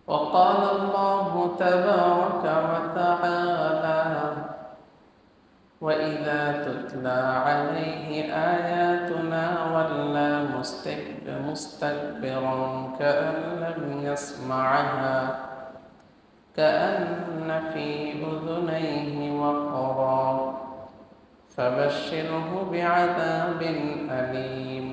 وقال الله تبارك وتعالى: وإذا تتلى عليه آياتنا ولى مستكبرا كأن لم يسمعها كأن في أذنيه وقرا فبشره بعذاب أليم.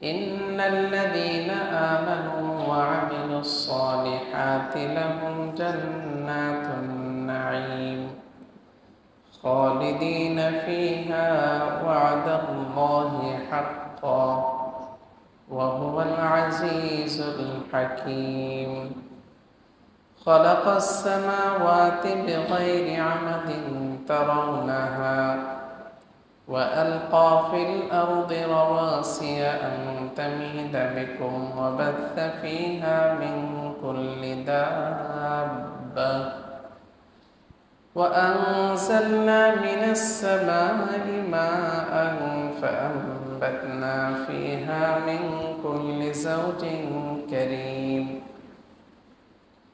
إن الذين آمنوا وعملوا الصالحات لهم جنات النعيم خالدين فيها وعد الله حقا وهو العزيز الحكيم. خلق السماوات بغير عمد ترونها وألقى في الأرض رواسي أن تميد بكم وبث فيها من كل دابة وأنزلنا من السماء ماء فأنبتنا فيها من كل زوج كريم.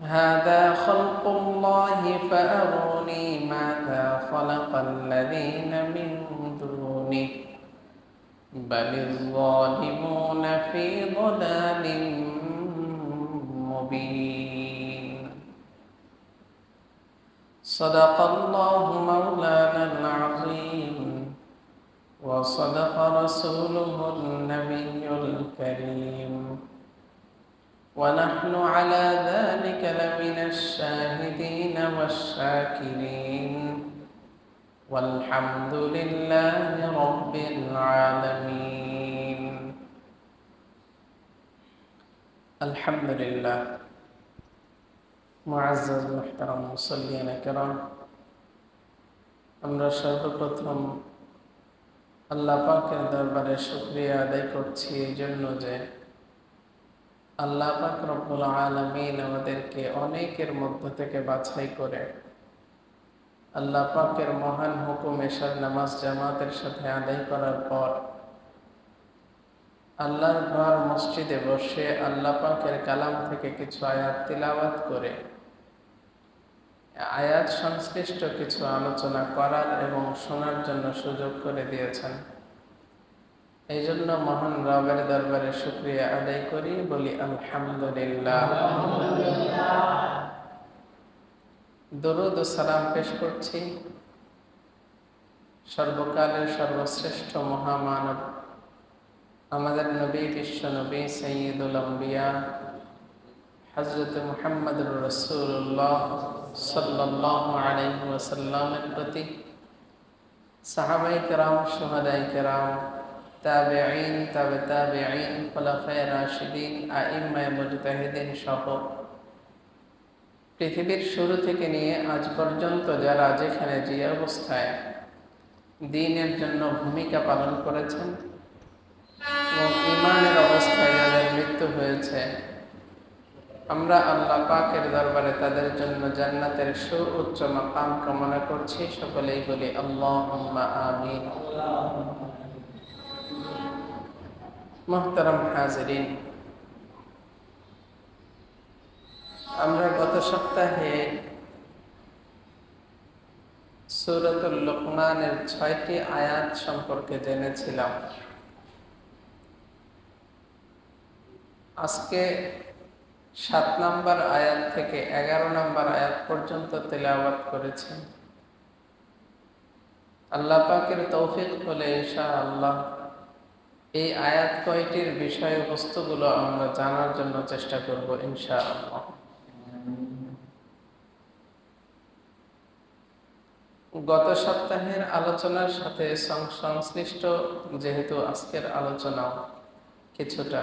هذا خلق الله فأروني ماذا خلق الذين من دونه بل الظالمون في ضلال مبين. صدق الله مولانا العظيم وصدق رسوله النبي الكريم ونحن على ذلك لمن الشاهدين والشاكرين والحمد لله رب العالمين. الحمد لله। মুআজ্জাজ মুহতারাম মুসল্লিয়ান কিরাম, আমরা সর্বপ্রথম আল্লাহ পাকের দরবারে শুকরিয়া আদায় করছি এই জন্য যে আল্লাহ পাক রব্বুল আলামিন আমাদেরকে অনেকের মধ্য থেকে বাছাই করে আল্লাহ পাকের মহান হুকুম এশার নামাজ জামাতের সাথে আদায় করার পর আল্লাহর ঘর মসজিদে বসে আল্লাহ পাকের কালাম থেকে কিছু আয়াত তিলাওয়াত করে আয়াত সংশ্লিষ্ট কিছু আলোচনা করার এবং শোনার জন্য সুযোগ করে দিয়েছেন। এই জন্য মহান রবের দরবারে শুকরিয়া আদায় করি, বলি আলহামদুলিল্লাহ। দরুদ ও সালাম পেশ করছি সর্বকালের সর্বশ্রেষ্ঠ মহামানব আমাদের নবী, বিশ্ব নবী, সাইয়্যিদুল আম্বিয়া হযরত মুহাম্মদুর রাসূলুল্লাহ সাল্লাল্লাহু আলাইহি ওয়াসাল্লামের প্রতি, সাহাবায়ে কেরাম, শুহাদায়ে কেরাম, তাবেঈন, তাবে তাবেঈন, খুলাফায়ে রাশিদিন, আইম্মায়ে মুজতাহিদিন সহ পৃথিবীর শুরু থেকে নিয়ে আজ পর্যন্ত যারা যেখানে যে অবস্থায় দ্বীনের জন্য ভূমিকা পালন করেছেন এবং ঈমানের অবস্থায় যাদের মৃত্যু হয়েছে, আমরা আল্লাহ পাকের দরবারে তাদের জন্য জান্নাতের সুউচ্চ মাকাম কামনা করছি। সকলেই বলি আল্লাহুম্মা আমিন। মুহতারাম হাজিরিন, আমরা গত সপ্তাহে সূরাতুল লুকমানের ৬টি আয়াত সম্পর্কে জেনেছিলাম। আজকে ৭ নম্বর আয়াত থেকে ১১ নম্বর আয়াত পর্যন্ত তেলাওয়াত করেছি। আল্লাহ পাকের তৌফিক হলে ইনশাআল্লাহ এই আয়াত কয়টির বিষয়বস্তুগুলো আমরা জানার জন্য চেষ্টা করব ইনশাআল্লাহ। গত সপ্তাহের আলোচনার সাথে সংশ্লিষ্ট যেহেতু আজকের আলোচনাও কিছুটা,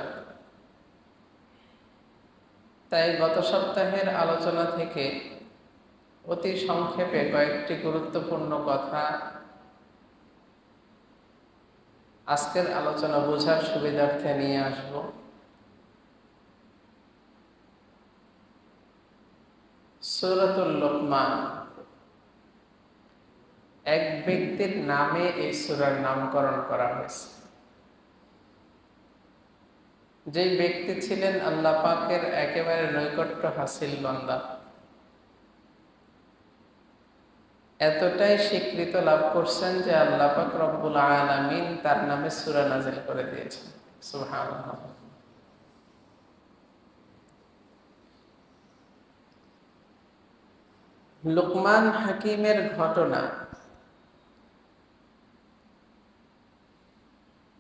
তাই গত সপ্তাহের আলোচনা থেকে অতি সংক্ষেপে কয়েকটি গুরুত্বপূর্ণ কথা আজকের আলোচনা বোঝার সুবিধার্থে নিয়ে আসব। সূরাতুল লুকমান, এক ব্যক্তির নামে এই সূরার নামকরণ করা হয়েছে। যেই ব্যক্তি ছিলেন আল্লাহ পাকের একেবারে নৈকট্য হাসিল বান্দা, এতটাই স্বীকৃত লাভ করছেন যে আল্লাহ পাক রব্বুল আলামিন তার নামে সূরা নাযিল করে দিয়েছেন। সুবহানাল্লাহ। লুকমান হাকিমের ঘটনা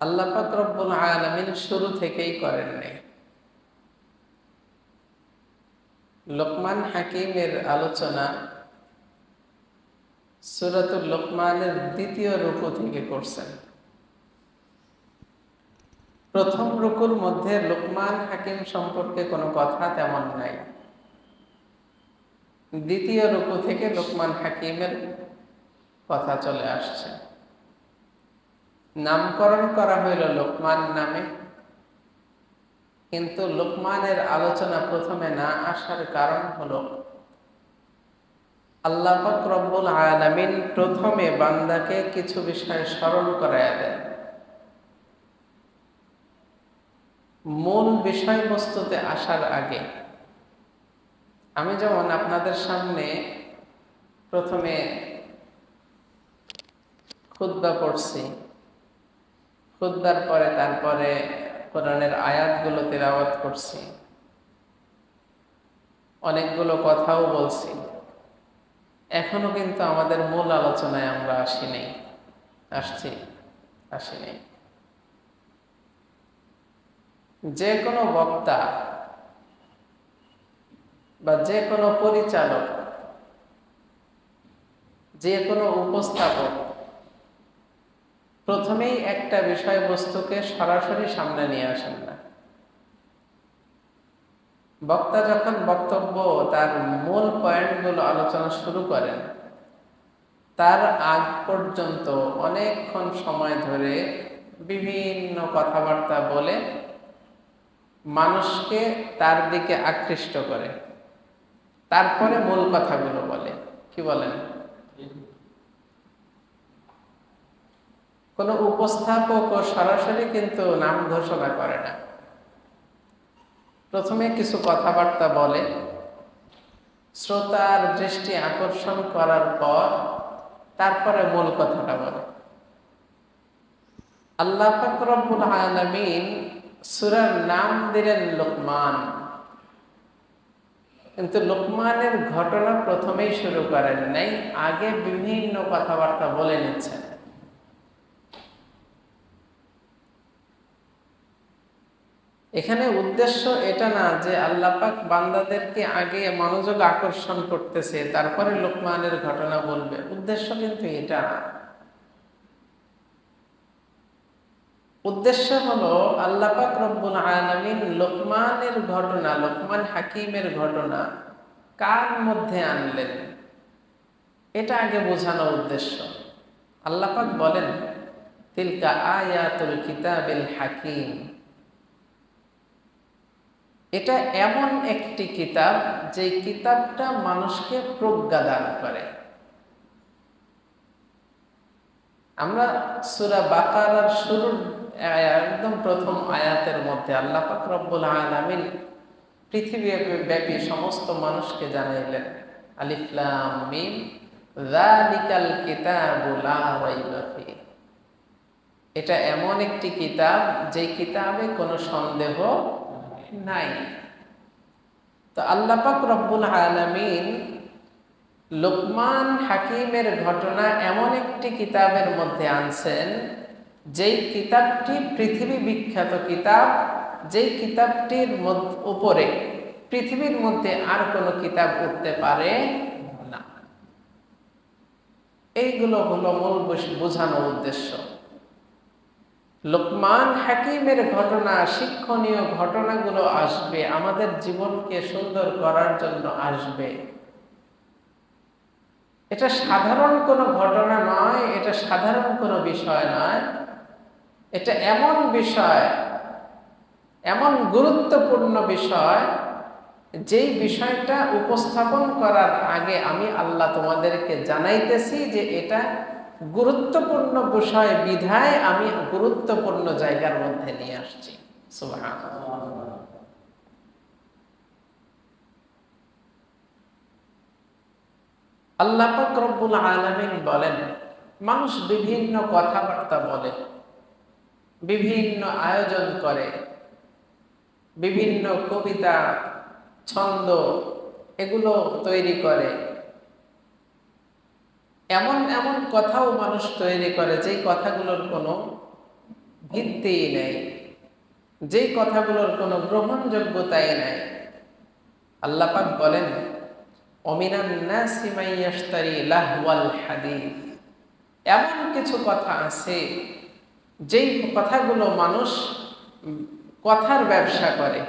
আল্লাহ পাক রব্বুল আলামিন শুরু থেকেই করেন নাই। লুকমান হাকিমের আলোচনা সূরাতুল লুকমানের দ্বিতীয় রুকু থেকে করছেন। প্রথম রুকুর মধ্যে লুকমান হাকিম সম্পর্কে কোনো কথা তেমন নাই। দ্বিতীয় রুকু থেকে লুকমান হাকিমের কথা চলে আসছে। নামকরণ করা হইল লুকমান নামে, কিন্তু লুকমানের আলোচনা প্রথমে না আসার কারণ হলো আল্লাহ পাক রব্বুল আলামিন প্রথমে বান্দাকে কিছু বিষয় স্মরণ করায়া দেন। মূল বিষয়বস্তুতে আসার আগে আমি যেমন আপনাদের সামনে প্রথমে খুতবা পড়ছি, খুতবার পরে তারপরে কোরআনের আয়াতগুলো তেলাওয়াত করছি, অনেকগুলো কথাও বলছি, এখনো কিন্তু আমাদের মূল আলোচনায় আমরা আসি নাই। যে কোনো বক্তা বা যে কোনো পরিচালক, যে কোনো উপস্থাপক প্রথমেই একটা বিষয়বস্তুকে সরাসরি সামনে নিয়ে আসেন না। বক্তা যখন বক্তব্য তার মূল পয়েন্টগুলো আলোচনা শুরু করেন, তার আগ পর্যন্ত অনেকক্ষণ সময় ধরে বিভিন্ন কথাবার্তা বলে মানুষকে তার দিকে আকৃষ্ট করে, তারপরে মূল কথাগুলো বলে। কি বলেন? কোন উপস্থাপক সরাসরি কিন্তু নাম ঘোষণা করে না। প্রথমে কিছু কথাবার্তা বলে, শ্রোতার দৃষ্টি আকর্ষণ করার পর তারপরে মূল কথাটা বলে। আল্লাহ পাক রব্বুল আলামিন সূরার নাম দিলেন লুকমান, কিন্তু লুকমানের ঘটনা প্রথমেই শুরু করেন নাই, আগে বিভিন্ন কথাবার্তা বলে নিচ্ছেন। এখানে উদ্দেশ্য এটা না যে আল্লাহ পাক বান্দাদেরকে আগে মনোযোগ আকর্ষণ করতেছে তারপরে লুকমানের ঘটনা বলবে, উদ্দেশ্য কিন্তু এটা না। উদ্দেশ্য হলো আল্লাহ পাক রব্বুল আলামিন লুকমানের ঘটনা, লুকমান হাকিমের ঘটনা কার মধ্যে আনলেন এটা আগে বোঝানো উদ্দেশ্য। আল্লাহ পাক বলেন, তিলকা আয়াতুল কিতাবিল হাকিম, এটা এমন একটি কিতাব যে কিতাবটা মানুষকে প্রজ্ঞা দান করে। আমরা সূরা বাকারার শুরুর একদম প্রথম আয়াতের মধ্যে আল্লাহ পাক রব্বুল আলামিন পৃথিবীব্যাপী সমস্ত মানুষকে জানাইলেন, আলিফ লাম মিম যালিকাল কিতাবু লা রাইবা ফীহ, এটা এমন একটি কিতাব যে কিতাবে কোনো সন্দেহ নাই। তো আল্লাহ পাক রব্বুল আলামিন লুকমান হাকিমের ঘটনা এমন একটি কিতাবের মধ্যে আনছেন যেই কিতাবটি পৃথিবী বিখ্যাত কিতাব, যেই কিতাবটির উপরে পৃথিবীর মধ্যে আর কোনো কিতাব উঠতে পারে না। এইগুলো হলো মূল বোঝানো উদ্দেশ্য। লুকমান হাকিমের ঘটনা, শিক্ষণীয় ঘটনাগুলো আসবে, আমাদের জীবনকে সুন্দর করার জন্য আসবে। এটা সাধারণ কোনো ঘটনা নয়, এটা সাধারণ কোনো বিষয় নয়, এটা এমন বিষয়, এমন গুরুত্বপূর্ণ বিষয় যেই বিষয়টা উপস্থাপন করার আগে আমি আল্লাহ তোমাদেরকে জানাইতেছি যে এটা গুরুত্বপূর্ণ বিষয় বিধায় আমি গুরুত্বপূর্ণ জায়গার মধ্যে নিয়ে আসছি। সুবহানাল্লাহ। আল্লাহ পাক রব্বুল আলামিন বলেন, মানুষ বিভিন্ন কথাবার্তা বলে, বিভিন্ন আয়োজন করে, বিভিন্ন কবিতা, ছন্দ এগুলো তৈরি করে। এমন এমন কথাও মানুষ তৈরি করে যেই কথাগুলোর কোনো ভিত্তিই নেই, যেই কথাগুলোর কোনো গ্রহণযোগ্যতাই নাই। আল্লাহ পাক বলেন, অমিনান নাসি মান ইয়াশতারি লাহওয়াল হাদিস, এমন কিছু কথা আছে যেই কথাগুলো মানুষ কথার ব্যবসা করে,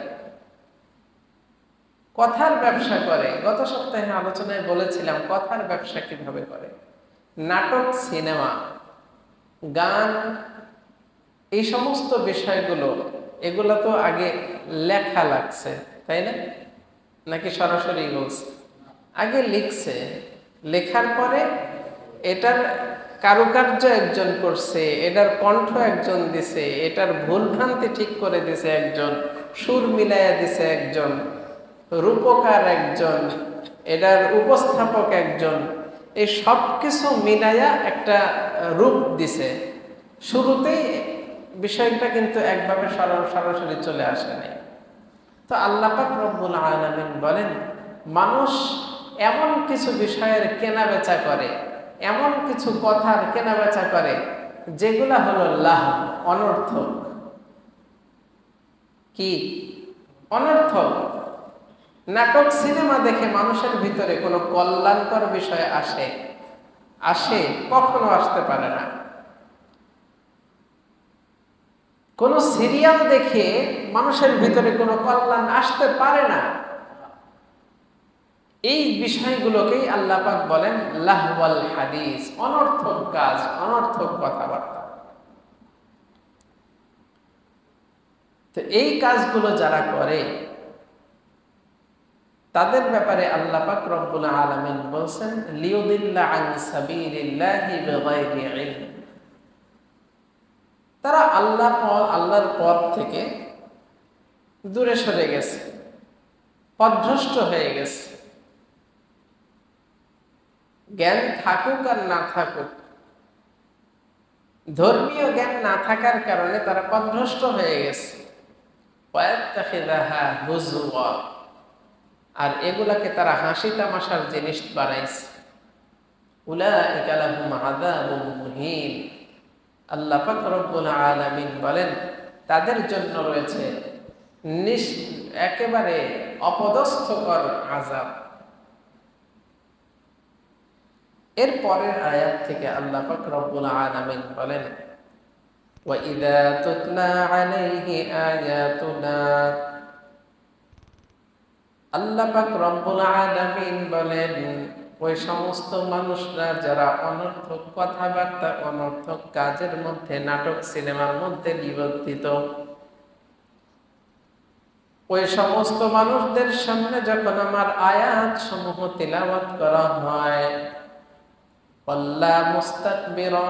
কথার ব্যবসা করে। গত সপ্তাহে আলোচনায় বলেছিলাম কথার ব্যবসা কিভাবে করে। নাটক, সিনেমা, গান, এই সমস্ত বিষয়গুলো, এগুলো তো আগে লেখা লাগছে, তাই না? নাকি সরাসরি বলছে? আগে লিখছে, লেখার পরে এটার কারুকার্য একজন করছে, এটার কণ্ঠ একজন দিছে, এটার ভুল ভ্রান্তি ঠিক করে দিছে একজন, সুর মিলাইয়া দিছে একজন, রূপকার একজন, এটার উপস্থাপক একজন, এই সব কিছু মিলাইয়া একটা রূপ দিছে। শুরুতেই বিষয়টা কিন্তু একভাবে সরাসরি চলে আসে নাই। তো আল্লাহ পাক রব্বুল আলামিন বলেন, মানুষ এমন কিছু বিষয়ের কেনা বেচা করে, এমন কিছু কথার কেনা বেচা করে যেগুলা হলো লাহ, অনর্থক। কি অনর্থক? নাটক, সিনেমা দেখে মানুষের ভিতরে কোনো কল্যাণকর বিষয় আসে? কখনো আসতে পারে না। কোন সিরিয়াল দেখে মানুষের ভিতরে কোনো কল্যাণ আসতে পারে না। এই বিষয়গুলোকেই আল্লাহ পাক বলেন লাহওয়াল হাদিস, অনর্থক কাজ, অনর্থক কথাবার্তা। তো এই কাজগুলো যারা করে তাদের ব্যাপারে আল্লাহ পাক রব্বুল আলামিন বলেন, লিউদিল্লা আন সাবিলিল্লাহি বিগাইরি ইলম, তারা আল্লাহর পথ থেকে দূরে সরে গেছে, পথভ্রষ্ট হয়ে গেছে। জ্ঞান থাকুক আর না থাকুক, ধর্মীয় জ্ঞান না থাকার কারণে তারা পথভ্রষ্ট হয়ে গেছে। ওয়াত্তাখিযাহা হুজওয়া, আর এগুলাকে তারা হাসি তামাশার জিনিস বানাইছে। উলাইকা লাহুম আযাবুম মুহিন, আল্লাহ পাক রব্বুল আলামিন বলেন, তাদের জন্য রয়েছে একেবারে অপদস্থকর আযাব। এর পরের আয়াত থেকে আল্লাহ পাক রব্বুল আলামিন বলেন, ওয়া ইযা তুতলা আলাইহি আয়াতুনা, আল্লাহ পাক রব্বুল আলামিন বলেন, ওই সমস্ত মানুষরা যারা অনর্থক কথাবার্তা, অনর্থক কাজের মধ্যে, নাটক সিনেমার মধ্যে নিবদ্ধিত, ওই সমস্ত মানুষদের সামনে যখন আমার আয়াত সমূহ তিলাওয়াত করা হয়, ওয়াল্লা মুস্তাকবিরা,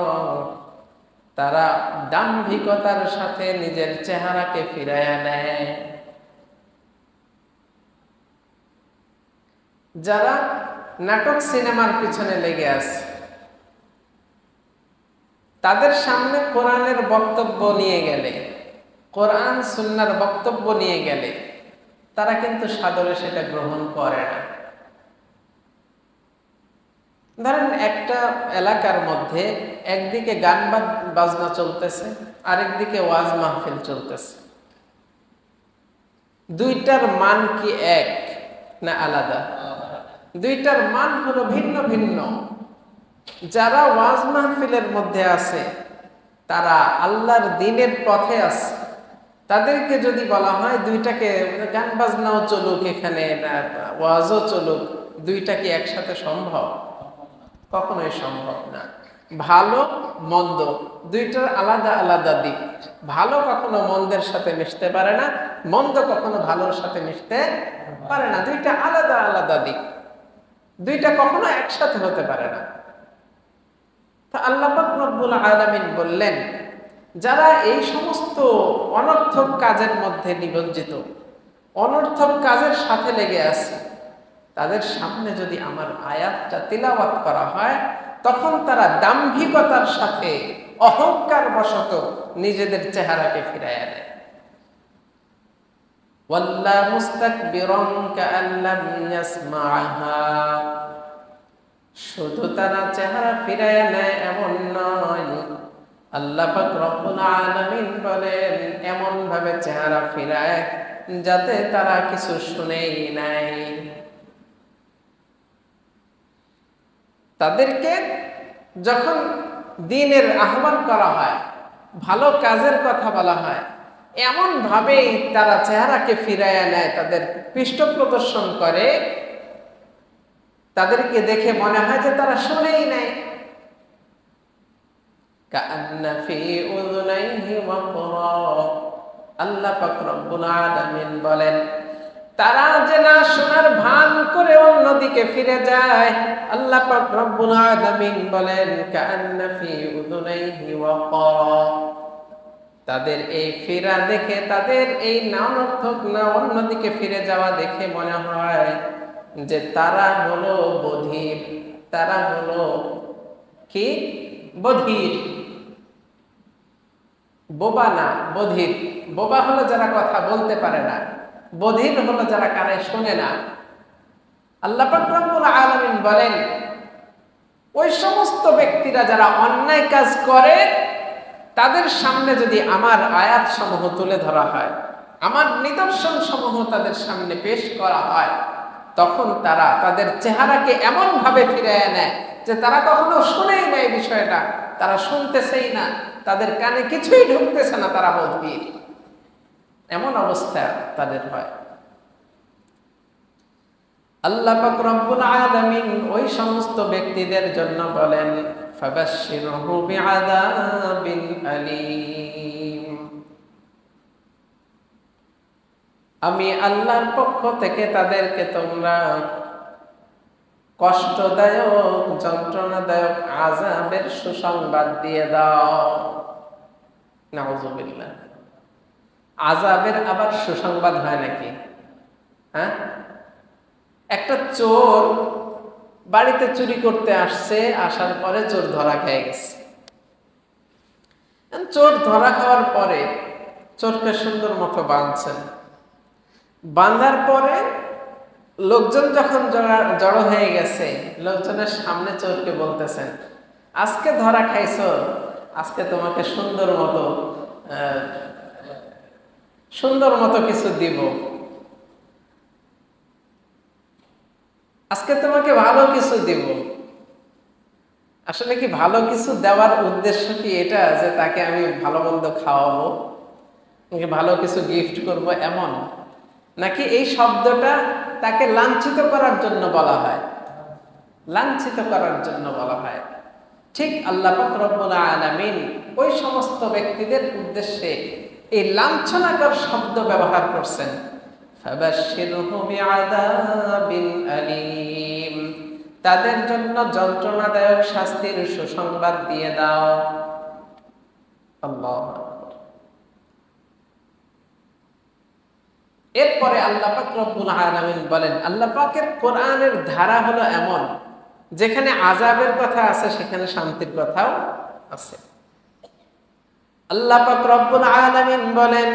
তারা দাম্ভিকতার সাথে নিজের চেহারাকে ফিরাইয়া নেয়। যারা নাটক সিনেমার পিছনে লেগে আছে, তাদের সামনে কোরআনের বক্তব্য নিয়ে গেলে, কোরআন সুন্নাহর বক্তব্য নিয়ে গেলে তারা কিন্তু সাদরে সেটা গ্রহণ করে না। ধরেন একটা এলাকার মধ্যে একদিকে গান বাজনা চলতেছে, আরেকদিকে ওয়াজ মাহফিল চলতেছে, দুইটার মান কি এক না আলাদা? দুইটার মান হলো ভিন্ন ভিন্ন। যারা ওয়াজ মাহফিলের মধ্যে আছে তারা আল্লাহর দ্বীনের পথে আছে, তাদেরকে যদি বলা হয় দুইটাকে, গান বাজনাও চলুক এখানে, ওয়াজও চলুক, দুইটা কি একসাথে সম্ভব? কখনোই সম্ভব না। ভালো মন্দ দুইটার আলাদা আলাদা দিক। ভালো কখনো মন্দের সাথে মিশতে পারে না, মন্দ কখনো ভালোর সাথে মিশতে পারে না। দুইটা আলাদা আলাদা দিক, দুইটা কখনো একসাথে হতে পারে না। তা আল্লাহ পাক রব্বুল আলামিন বললেন, যারা এই সমস্ত অনর্থক কাজের মধ্যে নিমজ্জিত, অনর্থক কাজের সাথে লেগে আছে, তাদের সামনে যদি আমার আয়াতটা তিলাওয়াত করা হয়, তখন তারা দাম্ভিকতার সাথে অহংকার বশত নিজেদের চেহারাকে ফিরাইয়া নেয়। ওয়াল্লা মুস্তাকবিরান কাআল্লাম ইয়াসমাআহা, শুধু তারা চেহারা ফিরাইয়া নেয় এমন নয়, আল্লাহ পাক রব্বুল আলামিন বলেন এমন ভাবে চেহারা ফিরায় যাতে তারা কিছু শুনেই নাই। তাদেরকে যখন দ্বীনের আহ্বান করা হয়, ভালো কাজের কথা বলা হয়, এমন ভাবেই তারা চেহারাকে ফিরাইয়া নেয়, তাদের পৃষ্ঠ প্রদর্শন করে, তাদেরকে দেখে মনে হয় যে তারা শুনেই নাই। কাআন্না ফি উযুনাইহি ওয়াকরা, আল্লাহ পাক রব্বুল আলামিন বলেন তারা যে না শোনার ভান করে অন্যদিকে ফিরে যায়। আল্লাহ পাক রব্বুল আলামিন বলেন কাআন্না ফি উযুনাইহি ওয়াকরা, তাদের এই ফিরা দেখে, তাদের এই নানর্থক না অন্যদিকে ফিরে যাওয়া দেখে মনে হয় যে তারা হলো বধির, তারা হলো কি বধির, বোবা না বধির। বোবা হলো যারা কথা বলতে পারে না, বধির হলো যারা কানে শোনে না। আল্লাহ পাক রব্বুল আলামিন বলেন ওই সমস্ত ব্যক্তিরা যারা অন্যায় কাজ করে, তাদের সামনে যদি আমার আয়াত সমূহ তুলে ধরা হয়, আমার নিদর্শন সমূহ তাদের সামনে পেশ করা হয়, তখন তারা তাদের চেহারাকে এমন ভাবে ফিরিয়ে নেয় যে তারা কখনো শুনেই নাই বিষয়টা, তারা শুনতেছেই না, তাদের কানে কিছুই ঢুকতেছে না, তারা বধির। এমন অবস্থা তাদের হয়। আল্লাহ পাক রব্বুল আলামিন ওই সমস্ত ব্যক্তিদের জন্য বলেন ফাবাশশিরহু বিআযাবিন আলীম, আমি আল্লাহর পক্ষ থেকে তাদেরকে তোমরা কষ্টদায়ক, যন্ত্রণাদায়ক আযাবের সুসংবাদ দিয়ে দাও। নাউযুবিল্লাহ। আযাবের আবার সুসংবাদ হয় নাকি? হ্যাঁ, একটা চোর বাড়িতে চুরি করতে আসছে, আসার পরে চোর ধরা খেয়ে গেছে। চোর ধরা খাওয়ার পরে চোরকে সুন্দর মতো বাঁধছেন, বাঁধার পরে লোকজন যখন জড়ো হয়ে গেছে, লোকজনের সামনে চোরকে বলতেছেন আজকে ধরা খাইছো, আজকে তোমাকে সুন্দর মতো কিছু দিব, আজকে তোমাকে ভালো কিছু দিব। আসলে কি ভালো কিছু দেওয়ার উদ্দেশ্য কি এটা যে তাকে আমি ভালো মন্দ খাওয়াবো, ভালো কিছু গিফট করব এমন? নাকি এই শব্দটা তাকে লাঞ্ছিত করার জন্য বলা হয়? লাঞ্ছিত করার জন্য বলা হয়। ঠিক আল্লাহ পাক রব্বুল আলামিন ওই সমস্ত ব্যক্তিদের উদ্দেশ্যে এই লাঞ্ছনাকর শব্দ ব্যবহার করছেন, ফাবাশশিরহু বিআযাবিন আলীম, তাদের জন্য যন্ত্রণাদায়ক শাস্তির সুসংবাদ দিয়ে দাও। আল্লাহু আকবার। এরপরে আল্লাহ পাক রব্বুল আলামিন বলেন, আল্লাহ পাকের কোরআনের ধারা হলো এমন, যেখানে আযাবের কথা আছে সেখানে শান্তির কথাও আছে। আল্লাহ পাক রব্বুল আলামিন বলেন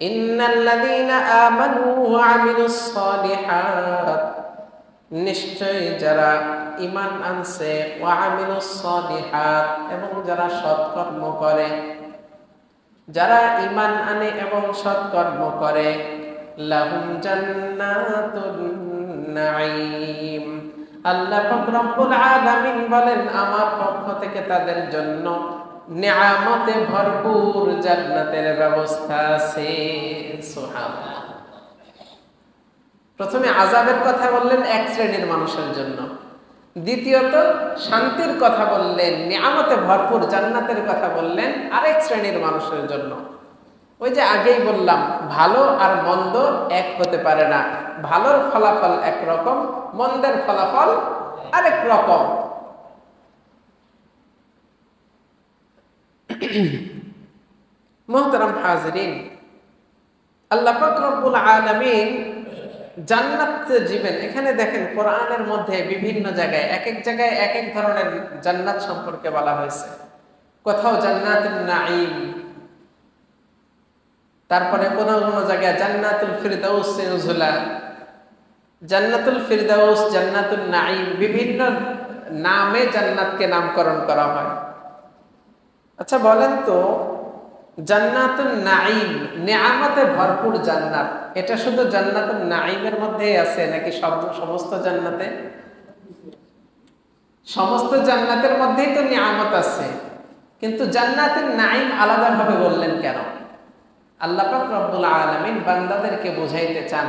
ইন্নাল্লাযীনা আমানু ওয়া আমিলুস সালিহাত, নিশ্চয়ই যারা ঈমান আনছে, ওয়া আমিলুস সালিহাত, এবং যারা সৎকর্ম করে, যারা ঈমান আনে এবং সৎকর্ম করে, লাহুম জান্নাতুন নাঈম, আল্লাহ পাক রব্বুল আলামিন বলেন আমার পক্ষ থেকে তাদের জন্য নিয়ামতে ভরপুর জান্নাতের ব্যবস্থা আছে। সুবহানাল্লাহ। প্রথমে আযাবের কথা বললেন এক শ্রেণীর মানুষের জন্য, দ্বিতীয়ত শান্তির কথা বললেন, নিয়ামতে ভরপুর জান্নাতের কথা বললেন আরেক শ্রেণীর মানুষের জন্য। ওই যে আগেই বললাম, ভালো আর মন্দ এক হতে পারে না, ভালোর ফলাফল একরকম, মন্দের ফলাফল আরেক রকম। মুহতারাম হাজিরিন, আল্লাহ পাক রব্বুল আলামিন জান্নাত জীবেন, এখানে দেখেন কোরআনের মধ্যে বিভিন্ন জায়গায় এক এক জায়গায় এক এক ধরনের জান্নাত সম্পর্কে বলা হয়েছে। কোথাও জান্নাতুন নাঈম, তারপরে কোন কোন জায়গায় জান্নাতুল ফিরদাউস নুজুলা, জান্নাতুল ফিরদাউস, জান্নাতুন নাঈম, বিভিন্ন নামে জান্নাতকে নামকরণ করা হয়। আচ্ছা বলেন তো, জান্নাতুন নাঈম, নেয়ামতে ভরপুর জান্নাত, এটা শুধু জান্নাতুন নাঈমের মধ্যেই আছে নাকি সমস্ত জান্নাতে? সমস্ত জান্নাতের মধ্যেই তো নিয়ামত আছে, কিন্তু জান্নাতুন নাঈম আলাদাভাবে বললেন কেন? আল্লাহ পাক রব্বুল আলামিন বান্দাদেরকে বোঝাইতে চান,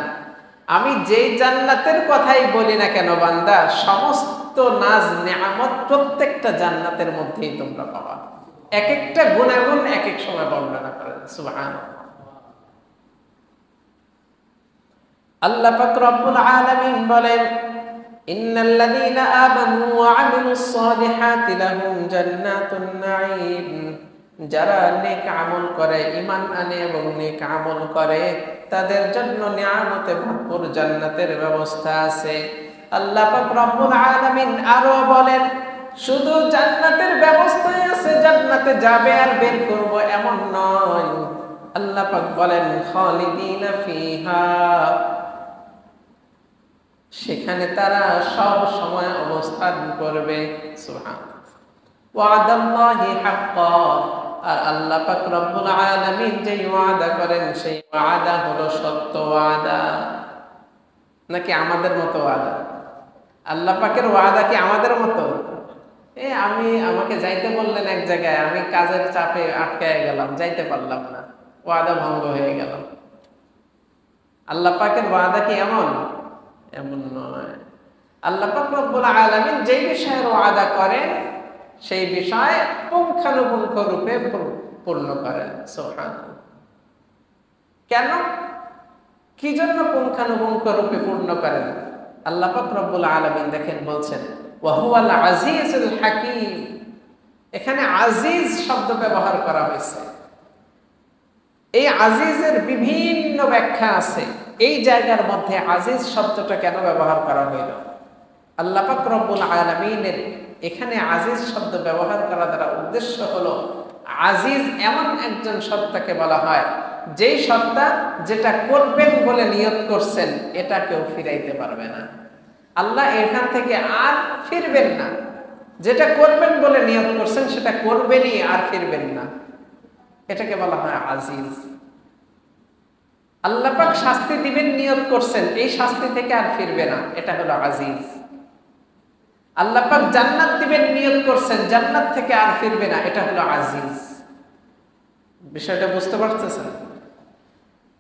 আমি যেই জান্নাতের কথাই বলি না কেন বান্দা, সমস্ত নাজ নেয়ামত প্রত্যেকটা জান্নাতের মধ্যেই তোমরা পাবা। এক একটা গুণাগুণ এক এক সময় বর্ণনা করেন। সুবহানাল্লাহ। আল্লাহ পাক রব্বুল আলামিন বলেন, ইন্নাল্লাযীনা আমানু ওয়া আমিলুস সালিহাতি লাহুম জান্নাতুন নাঈম, যারা নেক আমল করে, ঈমান আনে এবং নেক আমল করে, তাদের জন্য নিয়ামতে ভরপুর জান্নাতের ব্যবস্থা আছে। আল্লাহ পাক রব্বুল আলামিন আরো বলেন, শুধু জান্নাতের ব্যবস্থাই আছে, জান্নাতে যাবে আর বের করব এমন নয়। আল্লাহ পাক বলেন, খালিদিনা ফিহা, সেখানে তারা সব সময় অবস্থান করবে। সুবহানাল্লাহ। ওয়াদাল্লাহি হাক্কা, আর আল্লাহ পাক রব্বুল আলামিন যে ওয়াদা করেন সেই ওয়াদা হলো সত্য ওয়াদা। নাকি আমাদের মতো ওয়াদা? আল্লাহ পাকের ওয়াদা কি আমাদের মতো? আমাকে যাইতে বললেন এক জায়গায়, আমি কাজের চাপে আটকায় গেলাম, যাইতে পারলাম না, ওয়াদা ভঙ্গ হয়ে গেল। আল্লাহ পাকের ওয়াদা কি এমন? এমন নয়। আল্লাহ পাক রব্বুল আলামিন যেই বিষয়ের ওয়াদা করেন সেই বিষয় পুঙ্খানুপুঙ্খ রূপে পূর্ণ করেন। সুবহানাল্লাহ। কেন, কি জন্য পুঙ্খানুপুঙ্খ রূপে পূর্ণ করেন? আল্লাহ পাক রব্বুল আলামিন দেখেন বলছেন, ওয়া হুয়াল আজিজুল হাকীম, এখানে আজিজ শব্দ ব্যবহার করা হয়েছে। এই আজিজের বিভিন্ন ব্যাখ্যা আছে। এই জায়গার মধ্যে আজিজ শব্দটা কেন ব্যবহার করা হইল? আল্লাহ পাক রব্বুল আলামিনের এখানে আজিজ শব্দ ব্যবহার করা দ্বারা উদ্দেশ্য হলো, আজিজ এমন একজন সত্তাকে বলা হয় যেই সত্তা যেটা করবেন বলে নিয়ত করছেন এটা কেউ ফিরাইতে পারবে না। আল্লাহ এখান থেকে আর ফিরবেন না, যেটা করবেন বলে নিয়ত করছেন সেটা করবেনই, আর ফিরবেন না। এটাকে বলা হয় আজিজ। আল্লাহ পাক শাস্তি দিবেন নিয়ত করছেন, এই শাস্তি থেকে আর ফিরবে না, এটা হলো আজিজ। আল্লাহ পাক জান্নাত দিবেন নিয়ত করছেন, জান্নাত থেকে আর ফিরবে না, এটা হলো আজিজ। বিষয়টা বুঝতে পারতেছেন?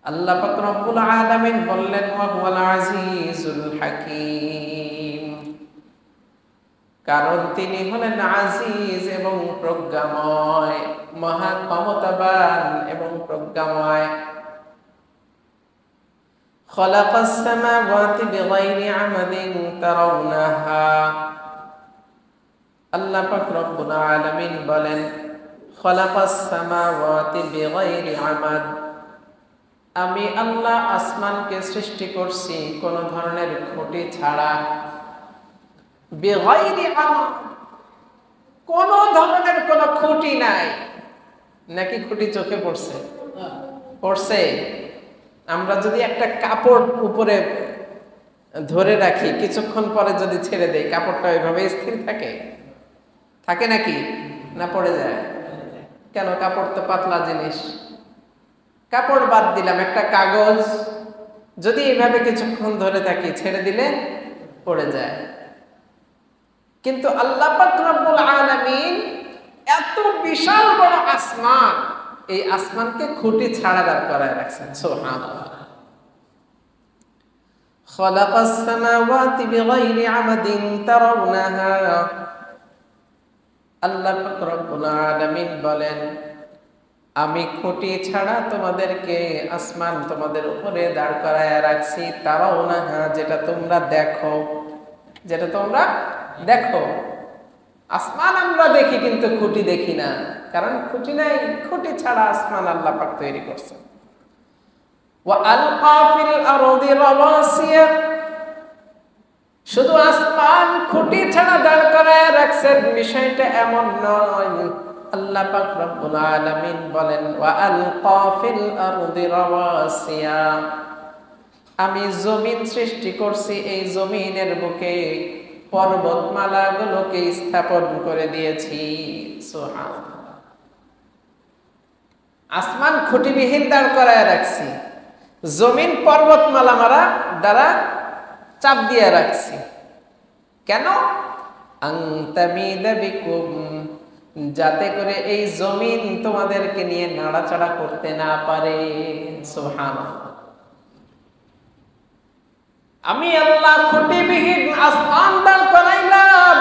আল্লাহ পাক রব্বুল আলামিন বললেন, ওয়া হুয়াল আজিজুল হাকীম, কারণ তিনি হলেন আজিজ এবং প্রজ্ঞাময়, মহা ক্ষমতাবান এবং প্রজ্ঞাময়। খালাকাস সামাওয়াতি বিগাইরি আমাদিন তারাউনাহা, আল্লাহ পাক রব্বুল আলামিন বলেন, খালাকাস সামাওয়াতি বিগাইরি আমাদ, আমি আল্লাহ আসমানকে সৃষ্টি করছি কোন ধরনের খুঁটি ছাড়া। বিগাইরি আমাদ, কোন ধরনের কোন খুঁটি নাই। নাকি খুঁটি চোখে পড়ছে? পড়ছে। আমরা যদি একটা কাপড় উপরে ধরে রাখি, কিছুক্ষণ পরে যদি ছেড়ে দেই, কাপড়টা ওইভাবে স্থির থাকে? থাকে নাকি? না পড়ে যায়? কেন? কাপড় তো পাতলা জিনিস। কাপড় বাদ দিলাম, একটা কাগজ যদি এইভাবে কিছুক্ষণ ধরে থাকি, ছেড়ে দিলে পড়ে যায়। কিন্তু আল্লাহ পাক রব্বুল আলামিন এত বিশাল বড় আসমান, এই আসমানকে খুঁটি ছাড়া দাঁড় করায় রাখছেন। সুবহানাল্লাহ। খালাকাস সামাওয়াতি বিগাইরি আমাদিন তারাউনাহা, আল্লাহ পাক রব্বুল আলামিন বলেন, আমি খুঁটি ছাড়া তোমাদেরকে আসমান তোমাদের উপরে দাঁড় করায় রাখছি। তারাউনাহা, যেটা তোমরা দেখো, যেটা তোমরা দেখো। আসমান আমরা দেখি কিন্তু খুঁটি দেখি না। কারণ খুঁটি নাই, খুঁটি ছাড়া আসমান আল্লাহ পাক তৈরি করছেন। ওয়া আলকা ফিল আরদি রাওয়াসিয়া, শুধু আসমান খুঁটি ছাড়া দাঁড় করায় রাখছেন বিষয়টা এমন নয়। আল্লাহ পাক রব্বুল আলামিন বলেন ওয়া আলকা ফিল আরদি রাওয়াসিয়া, আমি জমিন সৃষ্টি করছি, এই জমিনের বুকে পর্বতমালাগুলোকে স্থাপন করে দিয়েছি। সুবহানাল্লাহ। আসমান খুঁটিবিহীন দাঁড় করায় রাখছি, জমিন পর্বতমালা মারা দ্বারা চাপ দিয়ে রাখছি। কেন? আনতামিদা বিকুম, যাতে করে এই জমিন তোমাদেরকে নিয়ে নাড়াচাড়া করতে না পারে। সুবহানাল্লাহ। আমি আল্লাহ খুঁটিবিহীন আসমান দাঁড় করাইলাম,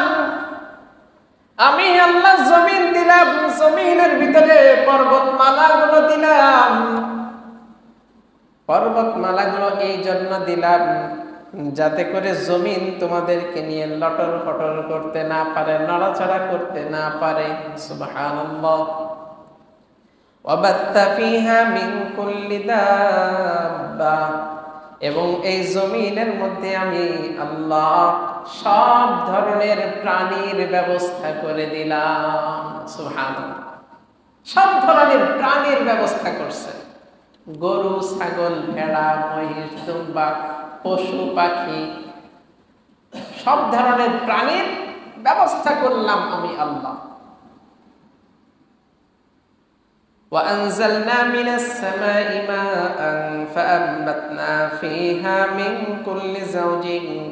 আমি আল্লাহ জমিন দিলাম, জমিনের ভিতরে পর্বতমালাগুলো দিলাম। পর্বতমালাগুলো এই জন্য দিলাম যাতে করে জমিন তোমাদেরকে নিয়ে লটর ফটর করতে না পারে, নড়াচড়া করতে না পারে। সুবহানাল্লাহ। ওয়া বাত্তা ফিহা মিন কুল্লি দাব্বা, এবং এই জমিনের মধ্যে আমি আল্লাহ সব ধরনের প্রাণীর ব্যবস্থা করে দিলাম। সুবহানাল্লাহ। সব ধরনের প্রাণীর ব্যবস্থা করছে, গরু, ছাগল, ভেড়া, মহিষ, দুম্বা, পশু পাখি, সব ধরনের প্রাণীর ব্যবস্থা করলাম আমি আল্লাহ। وأنزلنا من السماء ماء فأنبتنا فيها من كل زوج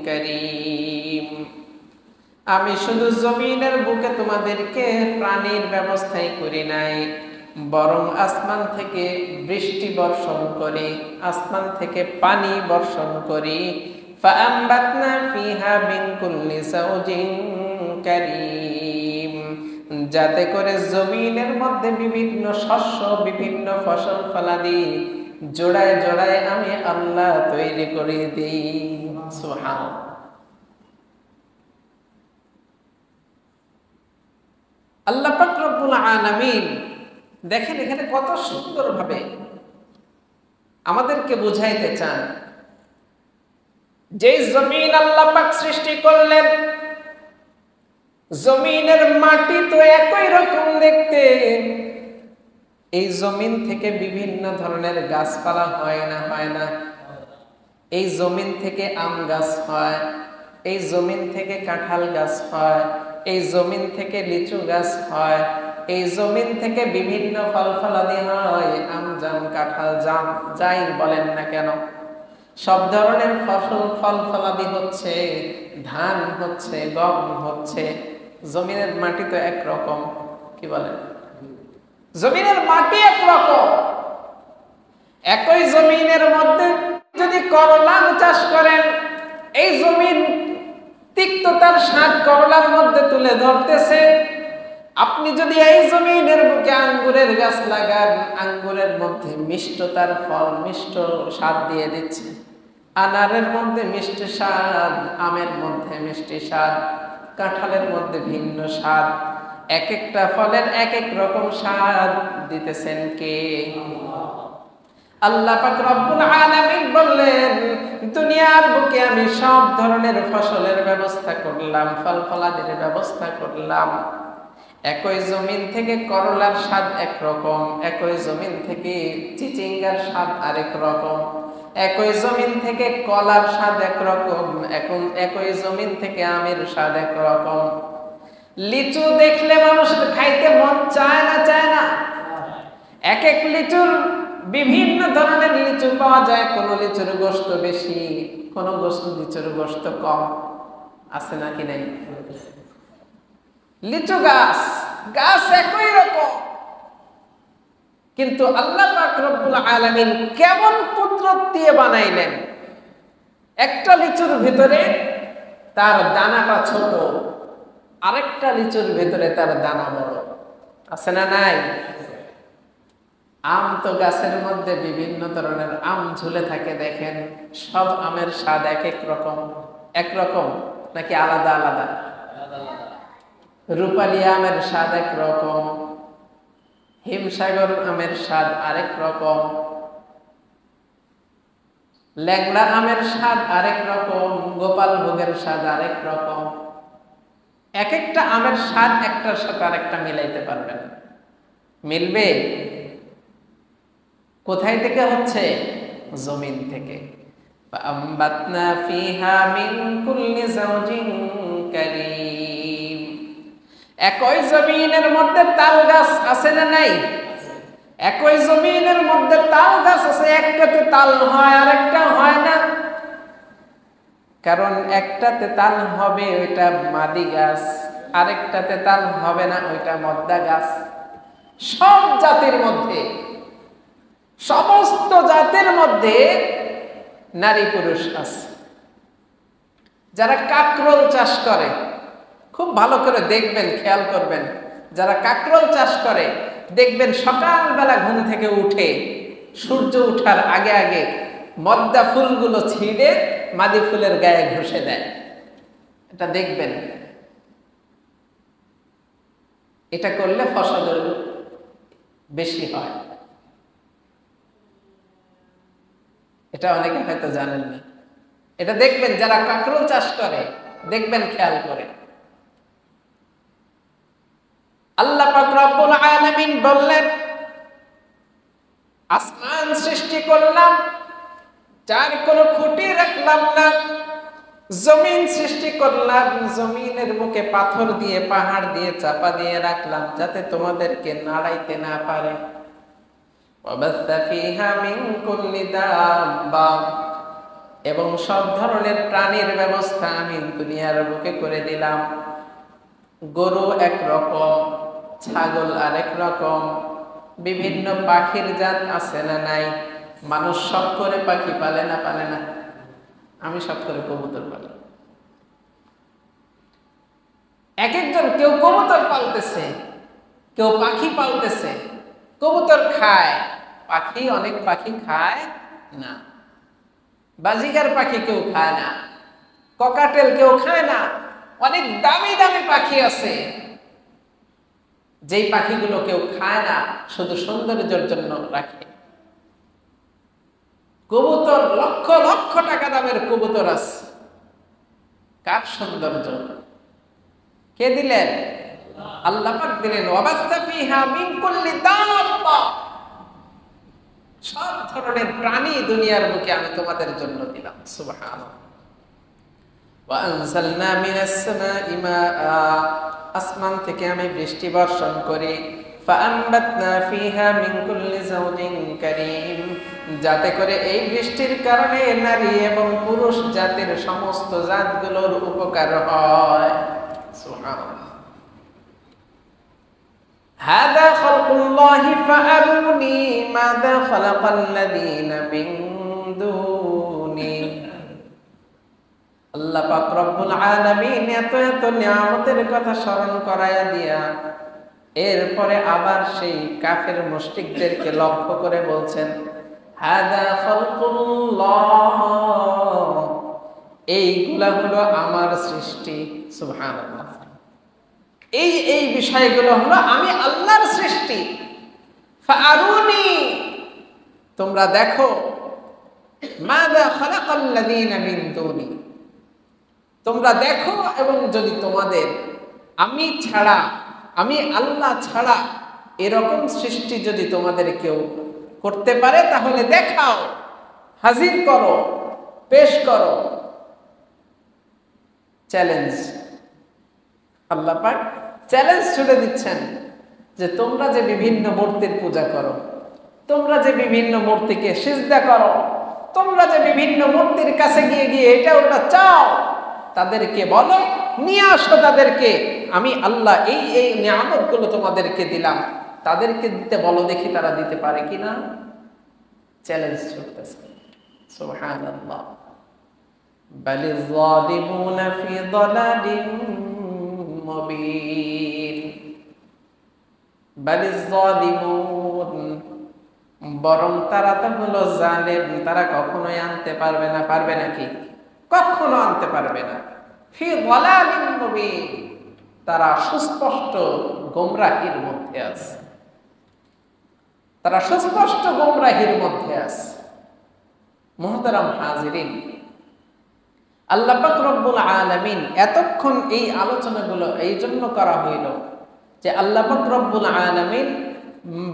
كريم, আমি শুধু জমিনের বুকে তোমাদেরকে প্রাণীর ব্যবস্থাই করি নাই, বরং আসমান থেকে বৃষ্টি বর্ষণ করি, আসমান থেকে পানি বর্ষণ করি। فأنبتنا فيها من كل زوج كريم, যাতে করে জমিনের মধ্যে বিভিন্ন শস্য, বিভিন্ন ফসল ফলাদি জোড়ায় জোড়ায় আমি আল্লাহ তৈরি করে দিই। সুবহানাল্লাহ। আল্লাহ পাক রব্বুল আলামিন দেখেন এখানে কত সুন্দরভাবে আমাদেরকে বুঝাইতে চান, যে জমিন আল্লাহ পাক সৃষ্টি করলেন, জমিনের মাটি তো একই রকম দেখতে, এই জমিন থেকে বিভিন্ন ধরনের গাছপালা হয় না? হয় না? এই জমিন থেকে আম গাছ হয়, এই জমিন থেকে কাঁঠাল গাছ হয়, এই জমিন থেকে লিচু গাছ হয়, এই জমিন থেকে বিভিন্ন ফল ফলাদি হয়, আম, জাম, কাঁঠাল, জাম, যাই বলেন না কেন, সব ধরনের ফসল ফল ফলাদি হচ্ছে, ধান হচ্ছে, গম হচ্ছে। জমিনের মাটি তো একরকম, কি বলেন? জমিনের মাটি একরকম। একই জমিনের মধ্যে যদি করলা চাষ করেন, এই জমিন তিক্ততার স্বাদ করলার মধ্যে তুলে ধরতেছে। আপনি যদি এই জমিনের বুকে আঙ্গুরের গাছ লাগান, আঙ্গুরের মধ্যে মিষ্টতার ফল, মিষ্ট স্বাদ দিয়ে দিচ্ছে। আনারের মধ্যে মিষ্টি স্বাদ, আমের মধ্যে মিষ্টি স্বাদ, কাঁঠালের মধ্যে ভিন্ন স্বাদ, এক একটা ফলের এক এক রকম স্বাদ দিতেছেন কে? আল্লাহ পাক রব্বুল আলামিন বললেন, দুনিয়ার বুকে আমি সব ধরনের ফসলের ব্যবস্থা করলাম, ফল ফলাদির ব্যবস্থা করলাম। একই জমিন থেকে করলার স্বাদ একরকম, একই জমিন থেকে চিচিঙ্গার স্বাদ আরেক রকম, একই জমিন থেকে কলার স্বাদ একরকম, একই জমিন থেকে আমের স্বাদ একরকম। লিচু দেখলে মানুষের খাইতে মন চায় না? চায় না? এক এক লিচুর বিভিন্ন ধরনের লিচু পাওয়া যায়, কোন লিচুর গোশত বেশি, কোন লিচুর গোশত কম, আছে নাকি নাই? লিচু গাছ গাছ একই রকম, কিন্তু আল্লাহ পাক রব্বুল আলামিন কেমন কুদরত দিয়ে বানাইলেন। একটা লিচুর ভিতরে তার দানাটা ছোট, আরেকটা লিচুর ভিতরে তার দানা বড়, আছে না নাই? আম তো গাছের মধ্যে বিভিন্ন ধরনের আম ঝুলে থাকে, দেখেন সব আমের স্বাদ এক এক রকম, একরকম নাকি আলাদা আলাদা? রূপালী আমের স্বাদ একরকম, হিমসাগর আমের স্বাদ আরেক রকম, ল্যাংড়া আমের স্বাদ আরেক রকম, গোপাল ভোগের স্বাদ আরেক রকম। এক একটা আমের স্বাদ একটার সাথে আরেকটা মিলাইতে পারবেন, মিলবে? কোথায় থেকে হচ্ছে? জমিন থেকে। فأنبتنا فيها من كل زوج كريم। একই জমিনের মধ্যে তাল গাছ আছে না নাই? একই জমিনের মধ্যে তাল গাছ আছে, একটাতে তাল হয় আর একটা হয় না। কারণ একটাতে তাল হবে ওইটা মাদি গাছ, আরেকটাতে তাল হবে না ওইটা মদ্দা গাছ। সব জাতির মধ্যে, সমস্ত জাতের মধ্যে নারী পুরুষ আছে। যারা কাকরোল চাষ করে, খুব ভালো করে দেখবেন, খেয়াল করবেন, যারা কাকরোল চাষ করে দেখবেন সকালবেলা ঘুম থেকে উঠে সূর্য ওঠার আগে আগে মদ্দা ফুলগুলো ছিঁড়ে মাদি ফুলের গায়ে ঘষে দেয়। এটা দেখবেন, এটা করলে ফসল বেশি হয়। এটা অনেকে হয়তো জানেন না। এটা দেখবেন যারা কাকরোল চাষ করে, দেখবেন খেয়াল করে। আল্লাহ পাক রব্বুল আলামিন বললেন, আসমান সৃষ্টি করলাম, যার কোনো খুঁটি রাখলাম না। জমিন সৃষ্টি করলাম, জমিনের মুখে পাথর দিয়ে পাহাড় দিয়ে চাপা দিয়ে রাখলাম যাতে তোমাদেরকে নাড়াইতে না পারে। ওয়াবাসা ফিহা মিন কুল্লি দাব্বা, এবং সব ধরনের প্রাণীর ব্যবস্থা আমি দুনিয়ার বুকে করে দিলাম। গরু এক রকম, ছাগল আরেক রকম, বিভিন্ন পাখির জাত আছে না নাই? মানুষ শখ করে পাখি পালে না পালে না? আমি শখ করে কবুতর পালি। এক একজন, কেউ কবুতর পালতেছে, কেউ পাখি পালতেছে। কবুতর খায়, পাখি, অনেক পাখি খায় না। বাজিগার পাখি কেউ খায় না, ককাটেল কেউ খায় না। অনেক দামি দামি পাখি আছে যেই পাখিগুলো কেউ খায় না, শুধু সৌন্দর্যের জন্য রাখে। কবুতর লক্ষ লক্ষ টাকা দামের কবুতর আছে। কার সৌন্দর্য? কে দিলেন? আল্লাহ পাক দিলেন। ওয়াবাসা ফিহা মিন কুল্লি দাব্বা, সব ধরনের প্রাণী দুনিয়ার বুকে আমি তোমাদের জন্য দিলাম। সুবহানাল্লাহ। ওয়া আনজালনা মিনাস সামাই মাআ, আসমান থেকে আমি বৃষ্টি বর্ষণ করি। ফাআনবাতনা ফিহা মিন কুল্লি যাওজিন কারীম, যাতে করে এই বৃষ্টির কারণে নারী এবং পুরুষ জাতির সমস্ত জাতগুলোর উপকার হয়। সুবহানাল্লাহ। হাদা খালকুল্লাহি ফাআরুনি মাযা খালাকাল্লাযীনা মিন দুনি। আল্লাহ পাক রব্বুল আলামিন এত এত নিয়ামতের কথা স্মরণ করায়া দিয়া এরপরে আবার সেই কাফের মুশরিকদেরকে লক্ষ্য করে বলছেন, হাদা খালকুল্লাহ, এইগুলা হলো আমার সৃষ্টি। সুবহানাল্লাহ। এই বিষয়গুলো হলো আমি আল্লাহর সৃষ্টি। ফাআরুনি, তোমরা দেখো, মাযা খালাকাল্লাযীনা মিন দুনি, তোমরা দেখো, এবং যদি তোমাদের আমি ছাড়া, আমি আল্লাহ ছাড়া এরকম সৃষ্টি যদি তোমাদের কেউ করতে পারে তাহলে দেখাও, হাজির করো, পেশ করো। চ্যালেঞ্জ, আল্লাহ পাক চ্যালেঞ্জ ছুড়ে দিচ্ছেন যে তোমরা যে বিভিন্ন মূর্তির পূজা করো, তোমরা যে বিভিন্ন মূর্তিকে সিজদা করো, তোমরা যে বিভিন্ন মূর্তির কাছে গিয়ে গিয়ে এটা ওটা চাও, তাদেরকে বলো, নিয়ে আসো তাদেরকে, আমি আল্লাহ এই এই নিয়ামতগুলো তোমাদেরকে দিলাম, তাদেরকে দিতে বলো, দেখি তারা দিতে পারে কিনা। চ্যালেঞ্জ ছুটতেছে। সুবহানাল্লাহ। বালিয যালিমুনা ফি দালালিন মুবিন। বালিয যালিমুন, বরং তারা তো হলো জালেম, তারা কখনোই আনতে পারবে না। পারবে নাকি? কখনো আনতে পারবে না। ফি দালালিন মুবিন, তারা সুস্পষ্ট গোমরাহির মধ্যে আছে। তারা সুস্পষ্ট গোমরাহির মধ্যে আছে। মুহতারাম হাজিরিন, আল্লাহ পাক রব্বুল আলামিন এতক্ষণ এই আলোচনাগুলো এই জন্য করা হইল যে আল্লাহ পাক রব্বুল আলামিন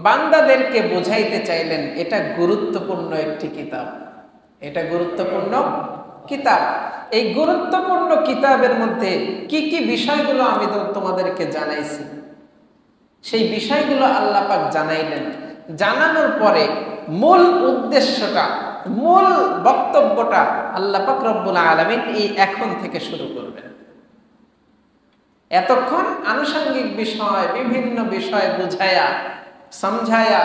বান্দাদেরকে বোঝাইতে চাইলেন এটা গুরুত্বপূর্ণ একটি কিতাব, এটা গুরুত্বপূর্ণ কিতাব। এই গুরুত্বপূর্ণ কিতাবের মধ্যে কি কি বিষয়গুলো আমি তোমাদেরকে জানাইছি, সেই বিষয়গুলো আল্লাহ পাক জানাইলেন। জানানোর পরে মূল উদ্দেশ্যটা, মূল বক্তব্যটা আল্লাহ পাক রব্বুল আলামিন এই এখন থেকে শুরু করবেন। এতক্ষণ আনুষঙ্গিক বিষয়, বিভিন্ন বিষয় বুঝায়া সমঝায়া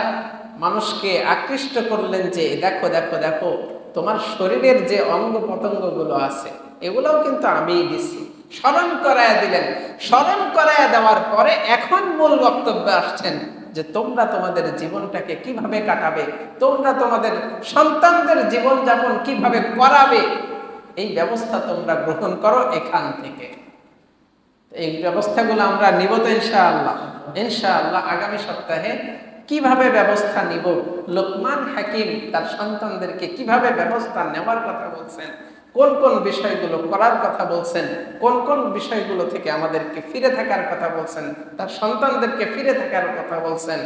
মানুষকে আকৃষ্ট করলেন যে দেখো দেখো দেখো তোমার শরীরের যে অঙ্গ প্রত্যঙ্গগুলো আছে এগুলোও কিন্তু আমিই দিছি, স্মরণ করায়া দিলেন। স্মরণ করায়া দেওয়ার পরে এখন মূল বক্তব্যে আসছেন যে তোমরা তোমাদের জীবনটাকে কিভাবে কাটাবে, তোমরা তোমাদের সন্তানদের জীবনযাপন কিভাবে করাবে, এই ব্যবস্থা তোমরা গ্রহণ করো এখান থেকে। এই ব্যবস্থাগুলো আমরা নিব তো ইনশাআল্লাহ। ইনশাআল্লাহ আগামী সপ্তাহে কিভাবে ব্যবস্থা নিব, লোকমান হাকিম তার সন্তানদেরকে কিভাবে ব্যবস্থা নেওয়ার কথা বলছেন, কোন কোন বিষয়গুলো করার কথা বলছেন, কোন কোন বিষয়গুলো থেকে আমাদেরকে ফিরে থাকার কথা বলছেন, তার সন্তানদেরকে ফিরে থাকার কথা বলছেন,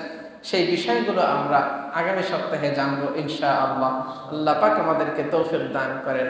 সেই বিষয়গুলো আমরা আগামী সপ্তাহে জানবো ইনশাআল্লাহ। আল্লাহ পাক আমাদেরকে তৌফিক দান করেন।